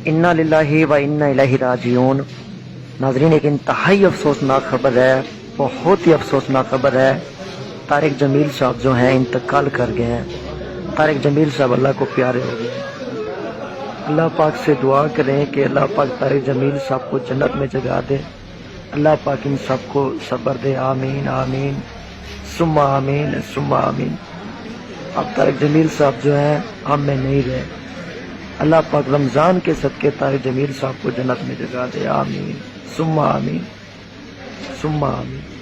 انا للہ و انا الیہ راجعون۔ ناظرین ایک انتہائی افسوسناک خبر ہے، بہت ہی افسوسناک خبر ہے۔ طارق جمیل صاحب جو ہیں انتقال کر گئے ہیں۔ طارق جمیل صاحب اللہ کو پیارے ہو گئے ہیں۔ اللہ پاک سے دعا کریں کہ اللہ پاک طارق جمیل صاحب کو جنت میں جگہ دے، اللہ پاک ان سب کو صبر دے، آمین آمین ثم آمین ثم آمین۔ اب طارق جمیل صاحب جو ہیں ہم میں نہیں رہے، اللہ پاک رمضان کے صدقے طارق جمیل صاحب کو جنت میں جگہ دے، آمین ثم آمین ثم آمین۔